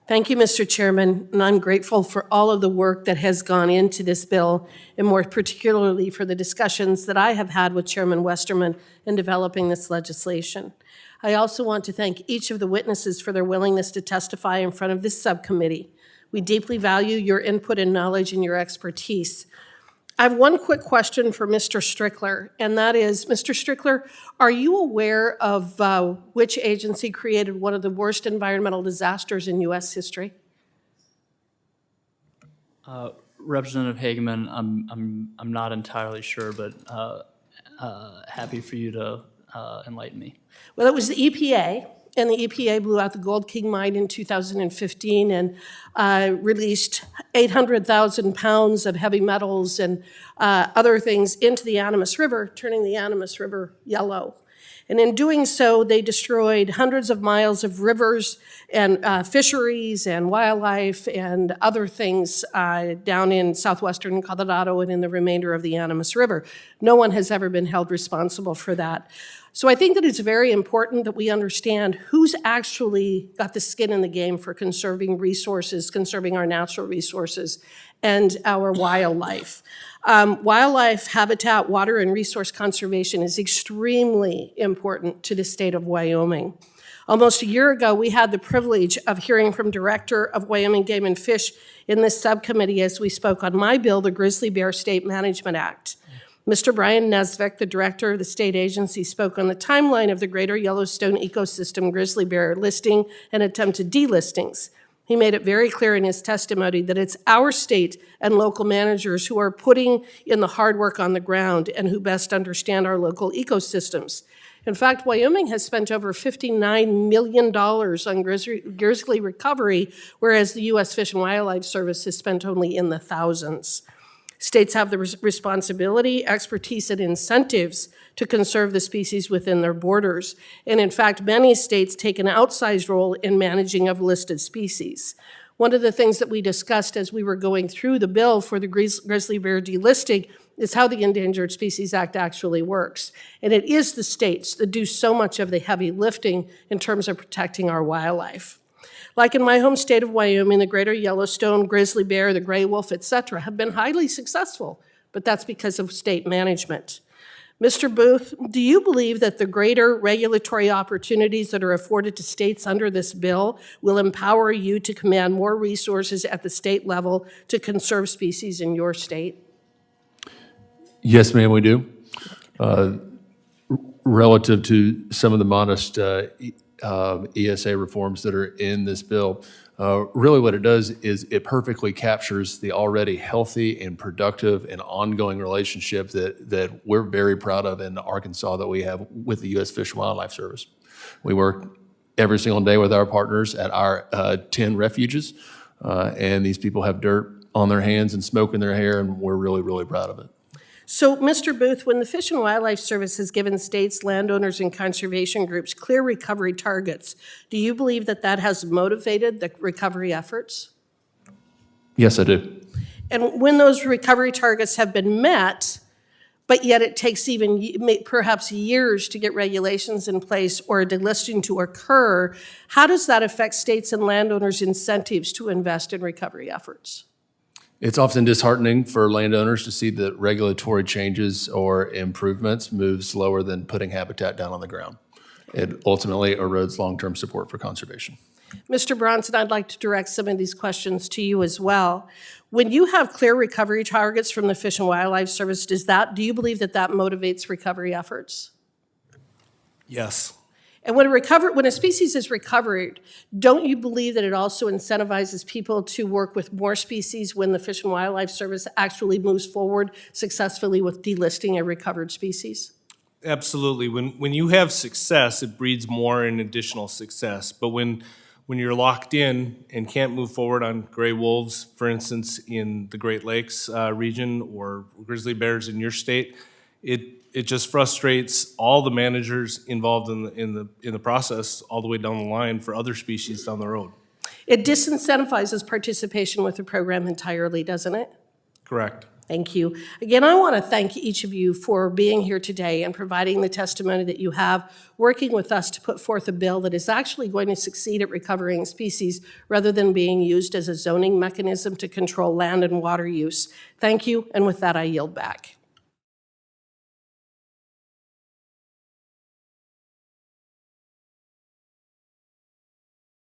Thank you, Mr. Chairman, and I'm grateful for all of the work that has gone into this bill, and more particularly for the discussions that I have had with Chairman Westerman in developing this legislation. I also want to thank each of the witnesses for their willingness to testify in front of this subcommittee. We deeply value your input and knowledge and your expertise. I have one quick question for Mr. Strickler, and that is, Mr. Strickler, are you aware of which agency created one of the worst environmental disasters in U.S. history? Representative Hageman, I'm not entirely sure, but happy for you to enlighten me. Well, it was the EPA, and the EPA blew out the Gold King mine in 2015 and released 800,000 pounds of heavy metals and other things into the Animas River, turning the Animas River yellow. And in doing so, they destroyed hundreds of miles of rivers and fisheries and wildlife and other things down in southwestern Colorado and in the remainder of the Animas River. No one has ever been held responsible for that. So I think that it's very important that we understand who's actually got the skin in the game for conserving resources, conserving our natural resources, and our wildlife. Wildlife habitat, water, and resource conservation is extremely important to the state of Wyoming. Almost a year ago, we had the privilege of hearing from Director of Wyoming Game and Fish in this subcommittee as we spoke on my bill, the Grizzly Bear State Management Act. Mr. Brian Nesvik, the director of the state agency, spoke on the timeline of the Greater Yellowstone Ecosystem grizzly bear listing and attempted delistings. He made it very clear in his testimony that it's our state and local managers who are putting in the hard work on the ground and who best understand our local ecosystems. In fact, Wyoming has spent over $59 million on grizzly recovery, whereas the U.S. Fish and Wildlife Service has spent only in the thousands. States have the responsibility, expertise, and incentives to conserve the species within their borders. And in fact, many states take an outsized role in managing of listed species. One of the things that we discussed as we were going through the bill for the grizzly bear delisting is how the Endangered Species Act actually works. And it is the states that do so much of the heavy lifting in terms of protecting our wildlife. Like in my home state of Wyoming, the Greater Yellowstone, grizzly bear, the gray wolf, et cetera, have been highly successful, but that's because of state management. Mr. Booth, do you believe that the greater regulatory opportunities that are afforded to states under this bill will empower you to command more resources at the state level to conserve species in your state? Yes, ma'am, we do. Relative to some of the modest ESA reforms that are in this bill, really what it does is it perfectly captures the already healthy and productive and ongoing relationship that we're very proud of in Arkansas that we have with the U.S. Fish and Wildlife Service. We work every single day with our partners at our 10 refuges, and these people have dirt on their hands and smoke in their hair, and we're really, really proud of it. So, Mr. Booth, when the Fish and Wildlife Service has given states, landowners, and conservation groups clear recovery targets, do you believe that that has motivated the recovery efforts? Yes, I do. And when those recovery targets have been met, but yet it takes even perhaps years to get regulations in place or a delisting to occur, how does that affect states and landowners' incentives to invest in recovery efforts? It's often disheartening for landowners to see that regulatory changes or improvements move slower than putting habitat down on the ground. It ultimately erodes long-term support for conservation. Mr. Bronson, I'd like to direct some of these questions to you as well. When you have clear recovery targets from the Fish and Wildlife Service, do you believe that that motivates recovery efforts? Yes. And when a species is recovered, don't you believe that it also incentivizes people to work with more species when the Fish and Wildlife Service actually moves forward successfully with delisting a recovered species? Absolutely. When you have success, it breeds more and additional success. But when you're locked in and can't move forward on gray wolves, for instance, in the Great Lakes region, or grizzly bears in your state, it just frustrates all the managers involved in the process all the way down the line for other species down the road. It disincentivizes participation with the program entirely, doesn't it? Correct. Thank you. Again, I want to thank each of you for being here today and providing the testimony that you have, working with us to put forth a bill that is actually going to succeed at recovering species rather than being used as a zoning mechanism to control land and water use. Thank you, and with that, I yield back.